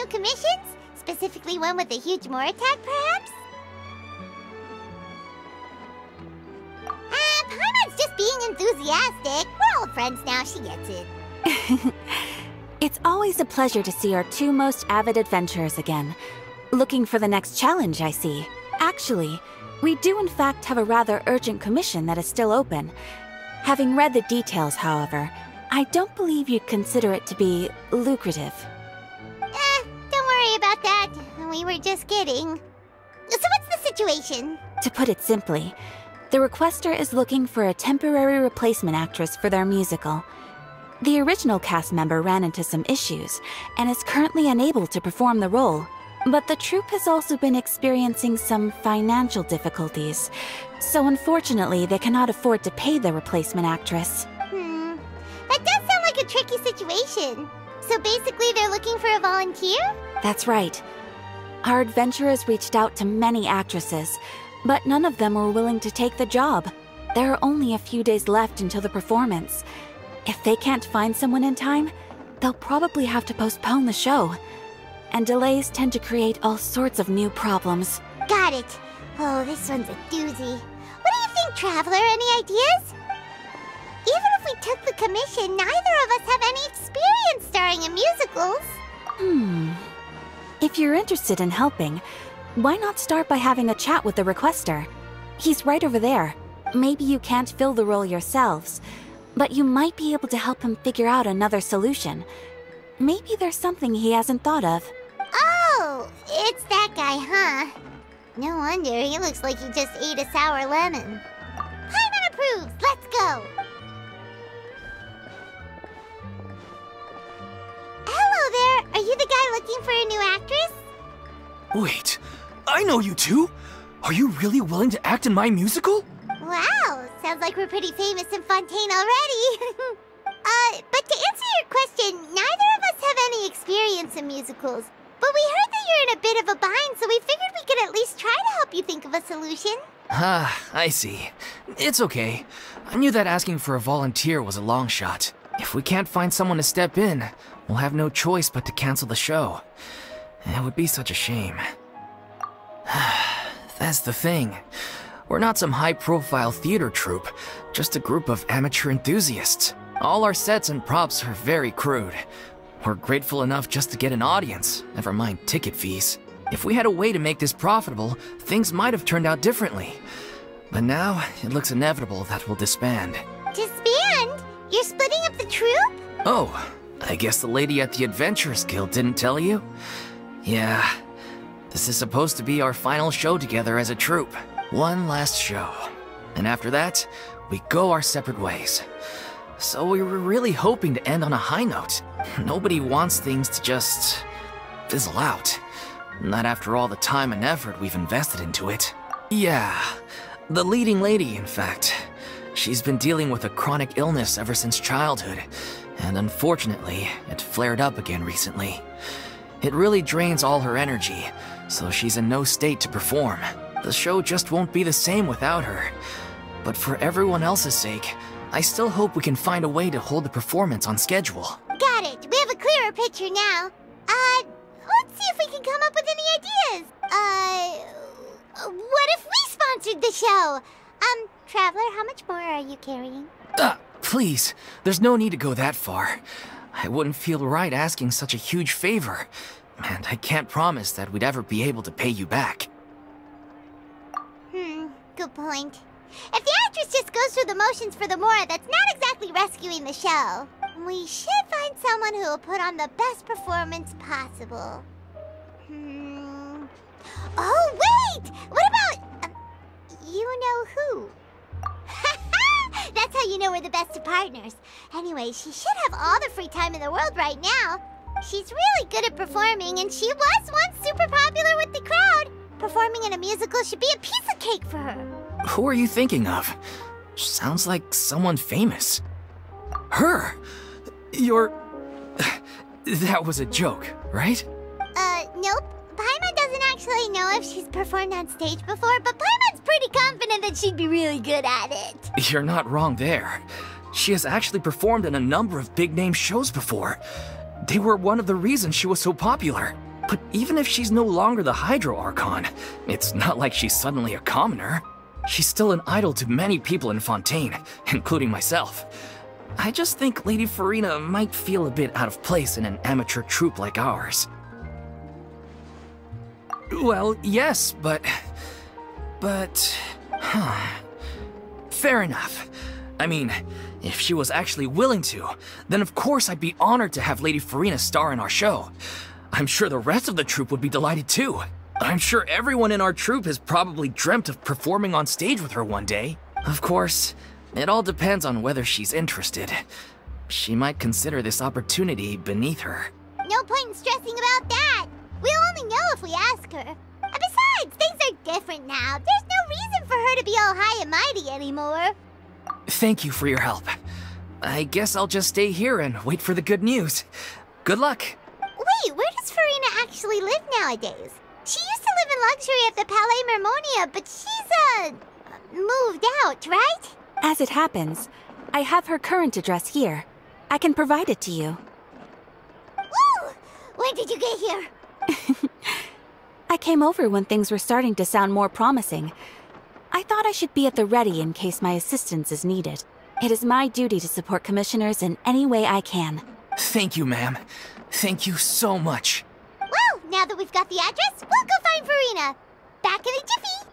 commissions? Specifically one with a huge more attack, perhaps? Paimon's just being enthusiastic. We're all friends now, she gets it. It's always a pleasure to see our two most avid adventurers again. Looking for the next challenge, I see. Actually, we do in fact have a rather urgent commission that is still open. Having read the details, however, I don't believe you'd consider it to be lucrative. Don't worry about that. We were just kidding. So what's the situation? To put it simply, the requester is looking for a temporary replacement actress for their musical. The original cast member ran into some issues and is currently unable to perform the role. But the troupe has also been experiencing some financial difficulties, so unfortunately they cannot afford to pay the replacement actress. That does sound like a tricky situation. So basically they're looking for a volunteer? That's right. Our adventurers reached out to many actresses, but none of them were willing to take the job. There are only a few days left until the performance. If they can't find someone in time, they'll probably have to postpone the show. And delays tend to create all sorts of new problems. Got it. Oh, this one's a doozy. What do you think, Traveler? Any ideas? Even if we took the commission, neither of us have any experience starring in musicals. If you're interested in helping, why not start by having a chat with the requester? He's right over there. Maybe you can't fill the role yourselves, but you might be able to help him figure out another solution. Maybe there's something he hasn't thought of. Oh, it's that guy, huh? No wonder, he looks like he just ate a sour lemon. Paimon approves! Let's go! Hello there! Are you the guy looking for a new actress? Wait, I know you two! Are you really willing to act in my musical? Wow, sounds like we're pretty famous in Fontaine already. But to answer your question, neither of us have any experience in musicals. But we heard that you're in a bit of a bind, so we figured we could at least try to help you think of a solution. I see. It's okay. I knew that asking for a volunteer was a long shot. If we can't find someone to step in, we'll have no choice but to cancel the show. It would be such a shame. That's the thing. We're not some high-profile theater troupe, just a group of amateur enthusiasts. All our sets and props are very crude. We're grateful enough just to get an audience, never mind ticket fees. If we had a way to make this profitable, things might have turned out differently. But now, it looks inevitable that we'll disband. Disband? You're splitting up the troupe? Oh, I guess the lady at the Adventurers Guild didn't tell you? Yeah, this is supposed to be our final show together as a troupe. One last show. And after that, we go our separate ways. So we were really hoping to end on a high note. Nobody wants things to just fizzle out. Not after all the time and effort we've invested into it. Yeah, the leading lady, in fact. She's been dealing with a chronic illness ever since childhood, and unfortunately, it flared up again recently. It really drains all her energy, so she's in no state to perform. The show just won't be the same without her. But for everyone else's sake, I still hope we can find a way to hold the performance on schedule. Got it. We have a clearer picture now. Let's see if we can come up with any ideas. What if we sponsored the show? Traveler, how much more are you carrying? Please, there's no need to go that far. I wouldn't feel right asking such a huge favor, and I can't promise that we'd ever be able to pay you back. Good point. If the actress just goes through the motions for the more, that's not exactly rescuing the show. We should find someone who will put on the best performance possible. Oh, wait! What about... you know who? That's how you know we're the best of partners. Anyway, she should have all the free time in the world right now. She's really good at performing, and she was once super popular with the crowd. Performing in a musical should be a piece of cake for her. Who are you thinking of? Sounds like someone famous. Her? You're... That was a joke, right? Nope. Paimon doesn't actually know if she's performed on stage before, but Paimon's pretty confident that she'd be really good at it. You're not wrong there. She has actually performed in a number of big-name shows before. They were one of the reasons she was so popular. But even if she's no longer the Hydro Archon, it's not like she's suddenly a commoner. She's still an idol to many people in Fontaine, including myself. I just think Lady Farina might feel a bit out of place in an amateur troupe like ours. Well, yes, but... Fair enough. I mean, if she was actually willing to, then of course I'd be honored to have Lady Farina star in our show. I'm sure the rest of the troupe would be delighted too. I'm sure everyone in our troupe has probably dreamt of performing on stage with her one day. Of course, it all depends on whether she's interested. She might consider this opportunity beneath her. No point in stressing about that. We'll only know if we ask her. And besides, things are different now. There's no reason for her to be all high and mighty anymore. Thank you for your help. I guess I'll just stay here and wait for the good news. Good luck. Wait, where does Farina actually live nowadays? She used to live in luxury at the Palais Mermonia, but she's, moved out, right? As it happens, I have her current address here. I can provide it to you. Woo! When did you get here? I came over when things were starting to sound more promising. I thought I should be at the ready in case my assistance is needed. It is my duty to support commissioners in any way I can. Thank you, ma'am. Thank you so much. Well, now that we've got the address, we'll go find Farina. Back in a jiffy.